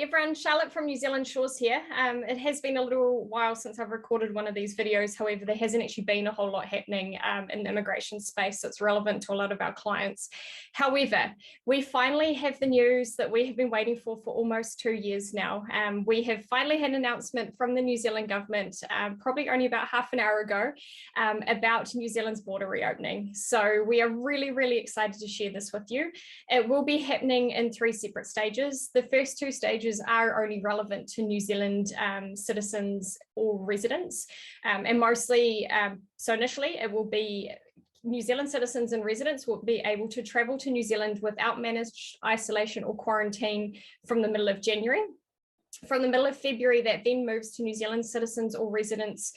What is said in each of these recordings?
everyone, Charlotte from New Zealand Shores here. It has been a little while since I've recorded one of these videos. However, there hasn't actually been a whole lot happening in the immigration space that's relevant to a lot of our clients. However, we finally have the news that we have been waiting for almost 2 years now. We have finally had an announcement from the New Zealand government, probably only about half an hour ago, about New Zealand's border reopening. So we are really, really excited to share this with you. It will be happening in 3 separate stages. The first 2 stages are only relevant to New Zealand citizens or residents, and mostly, so initially it will be New Zealand citizens and residents will be able to travel to New Zealand without managed isolation or quarantine from the middle of January. From the middle of February, that then moves to New Zealand citizens or residents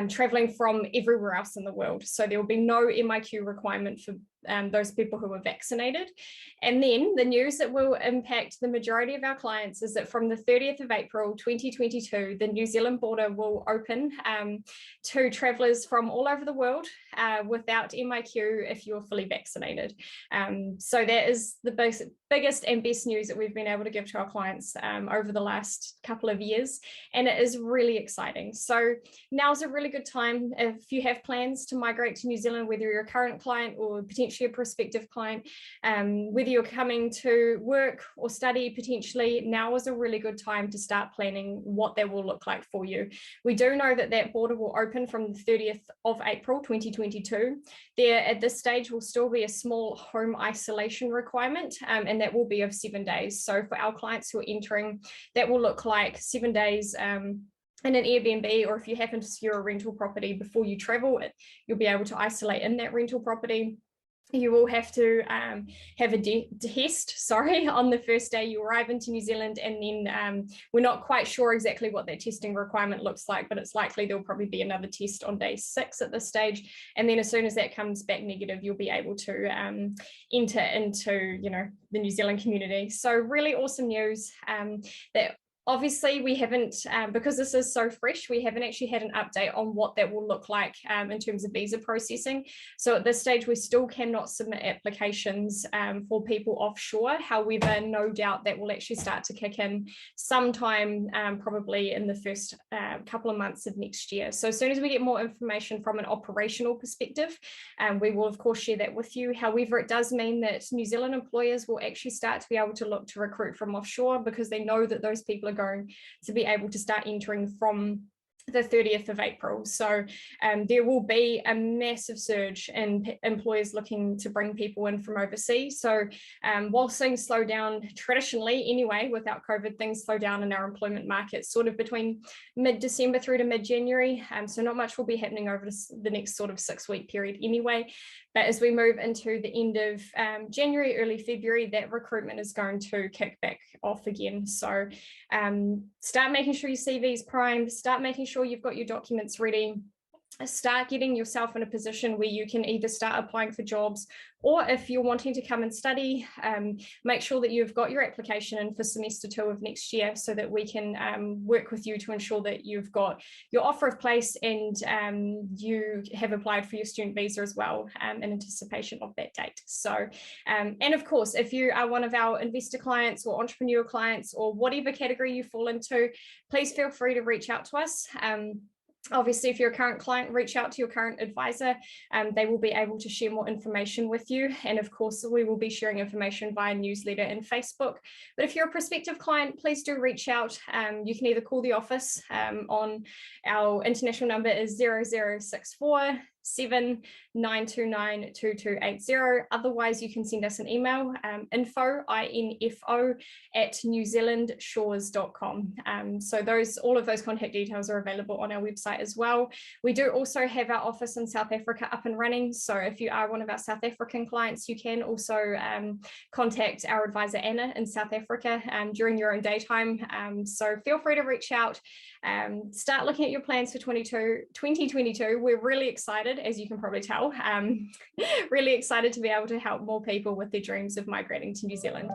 traveling from everywhere else in the world. So there will be no MIQ requirement for those people who are vaccinated. And then the news that will impact the majority of our clients is that from the 30th of April 2022, the New Zealand border will open to travellers from all over the world without MIQ if you're fully vaccinated. So that is the biggest and best news that we've been able to give to our clients over the last couple of years, and it is really exciting. So now's a really good time if you have plans to migrate to New Zealand, whether you're a current client or potentially a prospective client, whether you're coming to work or study potentially, now is a really good time to start planning what that will look like for you. We do know that that border will open from the 30th of April 2022. There at this stage will still be a small home isolation requirement, and that will be of 7 days. So for our clients who are entering, that will look like 7 days in an Airbnb, or if you happen to secure a rental property before you travel, you'll be able to isolate in that rental property. You will have to have a test, on the first day you arrive into New Zealand, and then we're not quite sure exactly what that testing requirement looks like, but it's likely there'll probably be another test on day 6 at this stage. And then as soon as that comes back negative, you'll be able to enter into, the New Zealand community. So really awesome news that obviously we haven't, because this is so fresh, we haven't actually had an update on what that will look like in terms of visa processing. So at this stage, we still cannot submit applications for people offshore. However, no doubt that will actually start to kick in sometime probably in the first couple of months of next year. So as soon as we get more information from an operational perspective, we will of course share that with you. However, it does mean that New Zealand employers will actually start to be able to look to recruit from offshore, because they know that those people are going to be able to start entering from the 30th of April. So there will be a massive surge in employers looking to bring people in from overseas. So whilst things slow down traditionally anyway, without COVID, things slow down in our employment market sort of between mid-December through to mid-January. So not much will be happening over the next sort of 6-week period anyway. But as we move into the end of January, early February, that recruitment is going to kick back off again. So start making sure your CV is primed, start making sure you've got your documents ready, start getting yourself in a position where you can either start applying for jobs, or if you're wanting to come and study, make sure that you've got your application in for semester 2 of next year, so that we can work with you to ensure that you've got your offer of place and you have applied for your student visa as well in anticipation of that date. So, and of course, if you are one of our investor clients or entrepreneur clients or whatever category you fall into, please feel free to reach out to us. Obviously, if you're a current client, reach out to your current advisor. They will be able to share more information with you. And of course, we will be sharing information via newsletter and Facebook. But if you're a prospective client, please do reach out. You can either call the office on our international number is 0064 79292280. Otherwise, you can send us an email, info at newzealandshores.com. So all of those contact details are available on our website as well. We do also have our office in South Africa up and running. So if you are one of our South African clients, you can also contact our advisor Anna in South Africa during your own daytime. So feel free to reach out. Start looking at your plans for 2022. We're really excited, as you can probably tell, really excited to be able to help more people with their dreams of migrating to New Zealand.